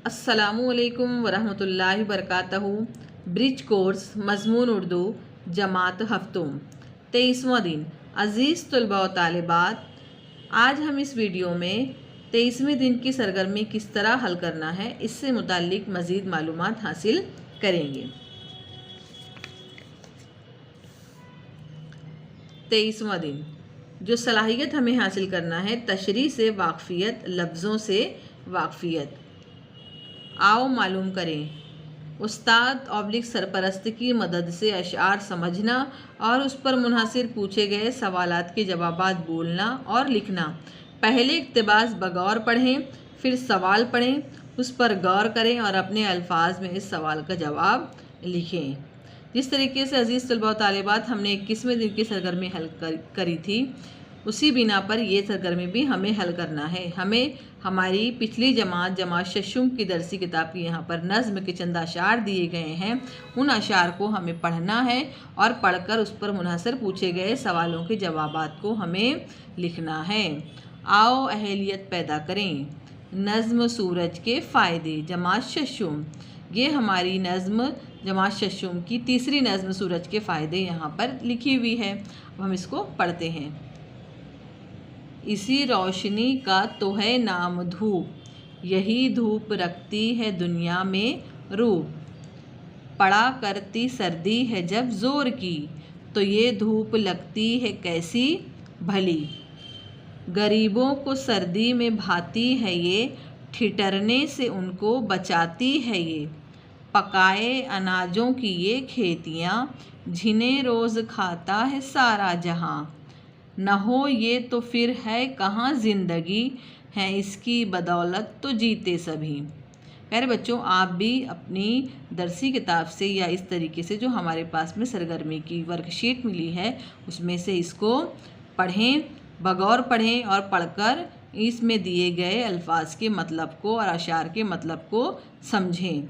अस्सलामुअलैकुम वरहमतुल्लाहि वबरकातहू। Bridge course मज़मून Urdu जमात हफ्तुम 23वां दिन। अज़ीज़ तलबा व तालिबात, आज हम इस वीडियो में 23वें दिन की सरगर्मी किस तरह हल करना है इससे मुताल्लिक मज़ीद मालूमात हासिल करेंगे। 23वां दिन जो सलाहियत हमें हासिल करना है, तशरीह से वाक़फ़ियत, लफ्ज़ों से वाक़फ़ियत। आओ मालूम करें। उस्ताद ऑब्लिक सरपरस्त की मदद से अशआर समझना और उस पर मुनहसिर पूछे गए सवालात के जवाबात बोलना और लिखना। पहले इक़्तिबास बगौर पढ़ें, फिर सवाल पढ़ें, उस पर गौर करें और अपने अल्फाज में इस सवाल का जवाब लिखें। जिस तरीके से अज़ीज़ तलबा व तालिबात हमने 21वें दिन की सरगर्मी हल करी थी, उसी बिना पर ये सरगर्मी भी हमें हल करना है। हमें हमारी पिछली जमात शशुम की दरसी किताब की यहाँ पर नज़्म के चंद अशार दिए गए हैं। उन अशार को हमें पढ़ना है और पढ़कर उस पर मुनहसर पूछे गए सवालों के जवाबात को हमें लिखना है। आओ अहलियत पैदा करें। नज़्म सूरज के फ़ायदे जमात शशुम, ये हमारी नज़्म जमात शशुम की तीसरी नज़्म सूरज के फ़ायदे यहाँ पर लिखी हुई है। अब हम इसको पढ़ते हैं। इसी रोशनी का तो है नाम धूप, यही धूप रखती है दुनिया में रूप। पड़ा करती सर्दी है जब ज़ोर की, तो ये धूप लगती है कैसी भली। गरीबों को सर्दी में भाती है ये, ठिठुरने से उनको बचाती है ये। पकाए अनाजों की ये खेतियाँ, जिन्हें रोज़ खाता है सारा जहां। न हो ये तो फिर है कहाँ ज़िंदगी, है इसकी बदौलत तो जीते सभी। प्यारे बच्चों, आप भी अपनी दरसी किताब से या इस तरीके से जो हमारे पास में सरगर्मी की वर्कशीट मिली है उसमें से इसको पढ़ें, बगौर पढ़ें और पढ़कर इसमें दिए गए अल्फाज के मतलब को और अशार के मतलब को समझें।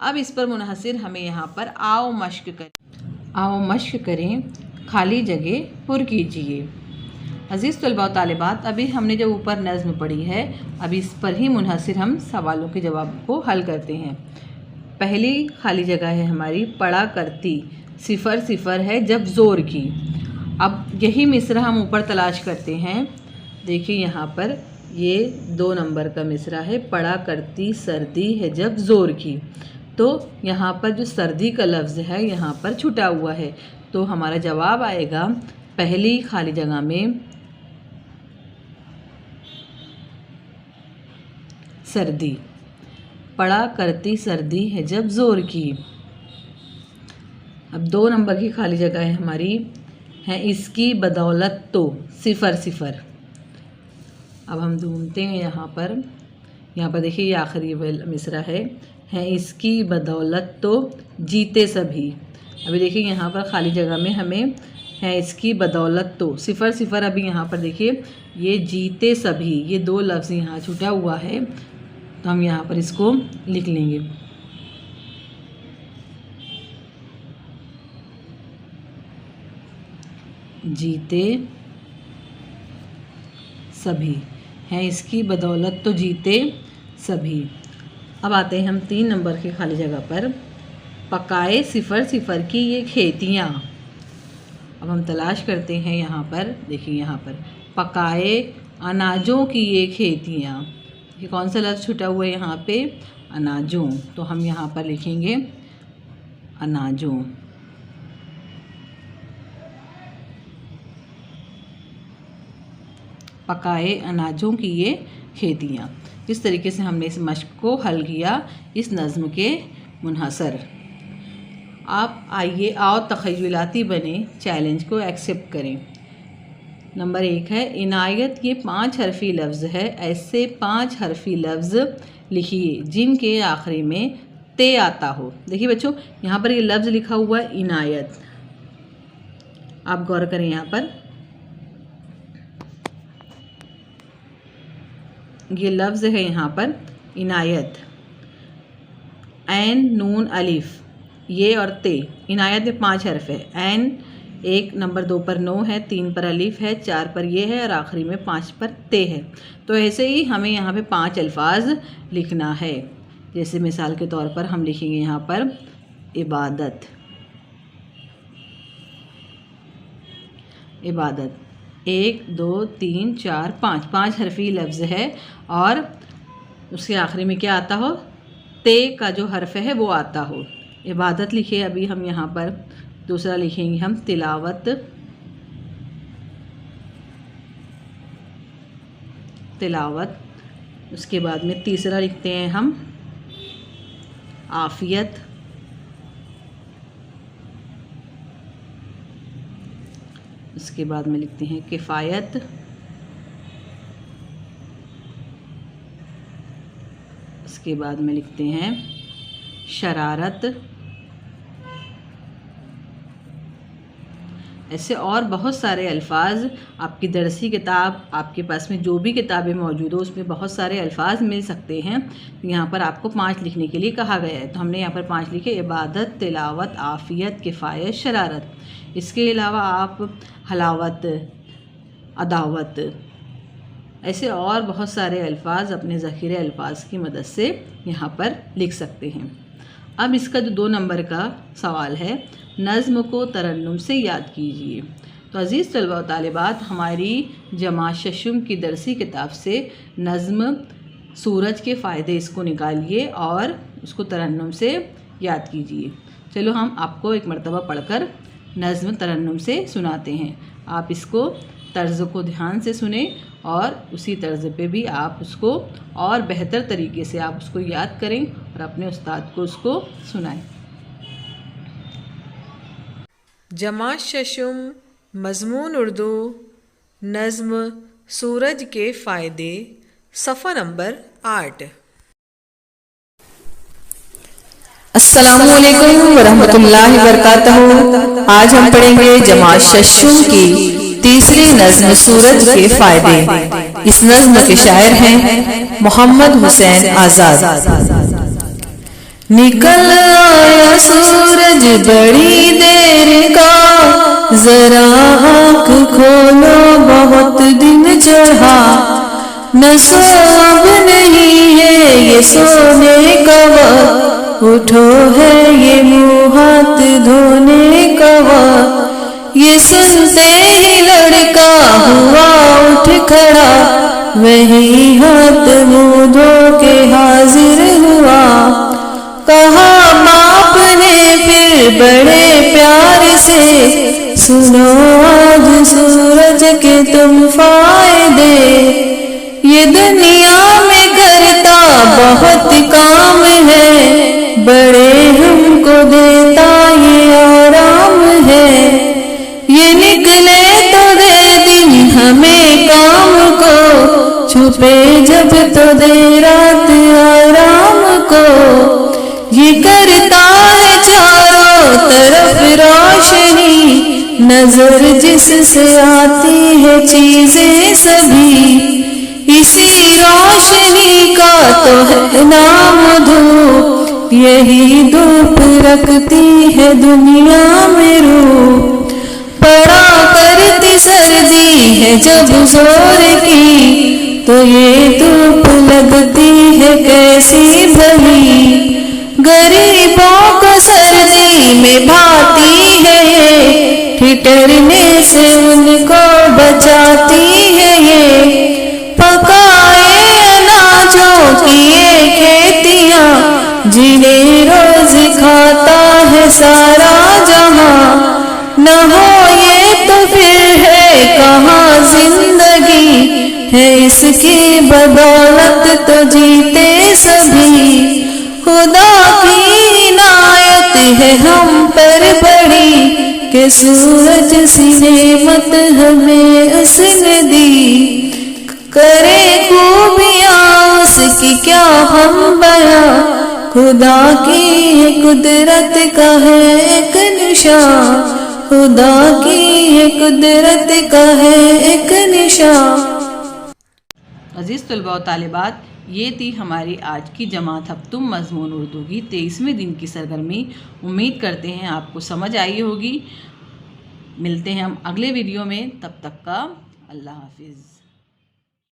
अब इस पर मुनहसिर हमें यहाँ पर आओ मश्क करें, खाली जगह पुर कीजिए। अज़ीज़ तलबा व तालिबात, अभी हमने जब ऊपर नज़्म पढ़ी है, अभी इस पर ही मुनहसिर हम सवालों के जवाब को हल करते हैं। पहली खाली जगह है हमारी, पढ़ा करती सिफ़र सिफ़र है जब ज़ोर की। अब यही मिसरा हम ऊपर तलाश करते हैं। देखिए यहाँ पर ये 2 नंबर का मिसरा है, पढ़ा करती सर्दी है जब ज़ोर की। तो यहाँ पर जो सर्दी का लफ्ज़ है यहाँ पर छुटा हुआ है, तो हमारा जवाब आएगा पहली खाली जगह में सर्दी। पड़ा करती सर्दी है जब ज़ोर की। अब 2 नंबर की खाली जगह है हमारी, है इसकी बदौलत तो सिफ़र सिफ़र। अब हम ढूंढते हैं यहाँ पर देखिए ये आखिरी मिसरा है इसकी बदौलत तो जीते सभी। अभी देखिए यहाँ पर खाली जगह में हमें है इसकी बदौलत तो सिफ़र सिफ़र। अभी यहाँ पर देखिए ये जीते सभी, ये 2 लफ्ज़ यहाँ छूटा हुआ है, तो हम यहाँ पर इसको लिख लेंगे। जीते सभी, है इसकी बदौलत तो जीते सभी। अब आते हैं हम 3 नंबर की खाली जगह पर, पकाए सिफ़र सिफ़र की ये खेतियाँ। अब हम तलाश करते हैं यहाँ पर, देखिए यहाँ पर पकाए अनाजों की ये खेतियाँ। ये कौन सा लफ्ज़ छुटा हुआ है यहाँ पे, अनाजों, तो हम यहाँ पर लिखेंगे अनाजों। पकाए अनाजों की ये खेतियाँ। इस तरीके से हमने इस मश्क को हल किया इस नज़्म के मुनहसर। आप आइए आओ तख़य्युलाती बने, चैलेंज को एक्सेप्ट करें। नंबर 1 है इनायत, ये 5 हरफी लफ्ज़ है। ऐसे 5 हरफी लफ्ज़ लिखिए जिनके आखिरी में ते आता हो। देखिए बच्चों, यहाँ पर ये लफ्ज़ लिखा हुआ है इनायत। आप गौर करें, यहाँ पर ये लफ्ज़ है यहाँ पर इनायत, ऐन नून अलिफ, ये और ते। इनायत में 5 हर्फ है। ऐन 1, नंबर 2 पर नो है, 3 पर अलिफ है, 4 पर ये है और आखिरी में 5 पर ते है। तो ऐसे ही हमें यहाँ पे 5 अल्फाज लिखना है। जैसे मिसाल के तौर पर हम लिखेंगे यहाँ पर इबादत, इबादत। 1 2 3 4 5 5 हरफी लफ्ज़ है और उसके आखिरी में क्या आता हो, ते का जो हर्फ है वो आता हो। इबादत लिखे, अभी हम यहाँ पर दूसरा लिखेंगे हम तिलावत, तिलावत। उसके बाद में तीसरा लिखते हैं हम आफ़ियत, उसके बाद में लिखते हैं किफ़ायत, उसके बाद में लिखते हैं शरारत। ऐसे और बहुत सारे अल्फाज आपकी दरसी किताब, आपके पास में जो भी किताबें मौजूद हो उसमें बहुत सारे अल्फाज मिल सकते हैं। यहाँ पर आपको 5 लिखने के लिए कहा गया है, तो हमने यहाँ पर 5 लिखे, इबादत, तिलावत, आफ़ियत, किफ़ायत, शरारत। इसके अलावा आप हलावत, अदावत, ऐसे और बहुत सारे अल्फाज अपने ज़ख़ीरे अल्फाज की मदद से यहाँ पर लिख सकते हैं। अब इसका जो 2 नंबर का सवाल है, नज़्म को तरन्नुम से याद कीजिए। तो अज़ीज़ तलबा व तालिबात, हमारी जमा शशुम की दरसी किताब से नज़्म सूरज के फ़ायदे इसको निकालिए और उसको तरन्नुम से याद कीजिए। चलो हम आपको एक मरतबा पढ़कर नज़्म तरन्नुम से सुनाते हैं। आप इसको तर्ज़ को ध्यान से सुने और उसी तर्ज़ पे भी आप उसको और बेहतर तरीके से आप उसको याद करें और अपने उस्ताद को उसको सुनाएं। जमा शशुम मज़मून उर्दू नज़्म सूरज के फ़ायदे, सफ़ा नंबर 8। अस्सलामुअलैकुम वरहमतुल्लाहि वबरकातुहू। आज हम पढ़ेंगे जमा शशुम की तीसरी नज़्म सूरज के फ़ायदे। इस नज़्म के शायर हैं मोहम्मद हुसैन आज़ाद। निकल आया सूरज बड़ी देर का, जरा आँख खोलो बहुत दिन चढ़ा, न सो अब नहीं है ये सोने का वक्त, उठो है ये मुँह हाथ धोने का वक्त। ये सुनते ही लड़का हुआ उठ खड़ा, वही हाथ मुँह धो के हाजिर हुआ। कहा बाप ने फिर बड़े प्यार से, सुनो आज सूरज के तुम फायदे। ये दुनिया में करता बहुत काम है, बड़े हमको देता ये आराम है। ये निकले तो दे दिन हमें काम को, छुपे जब तो दे रात आराम को। ये करता है चारों तरफ रोशनी, नजर जिससे आती है चीजें सभी। इसी रोशनी का तो है नाम धूप, यही धूप रखती है दुनिया में रूप। पड़ा करती सर्दी है जब जोर की, तो ये धूप लगती है कैसी भली। गरीबों को सर्दी में भाती है ये, ठिठुरने से उनको बचाती है ये। पकाए अनाजों की ये खेतियाँ, जिन्हें रोज खाता है सारा जहां। न हो ये तो फिर है कहाँ जिंदगी, है इसकी बदौलत तो जीते सभी। खुदा की इनायत है हम पर बड़ी, कि सूरज सी नेमत हमें उसने दी। करे खूबियाँ उसकी क्या हम बयां, खुदा की ये कुदरत का है एक निशान, खुदा की ये कुदरत का है एक निशान। अज़ीज़ तलबा व तालिबात, ये थी हमारी आज की जमात हफ्तुम मज़मून उर्दू की 23वें दिन की सरगर्मी। उम्मीद करते हैं आपको समझ आई होगी। मिलते हैं हम अगले वीडियो में, तब तक का अल्लाह हाफिज़।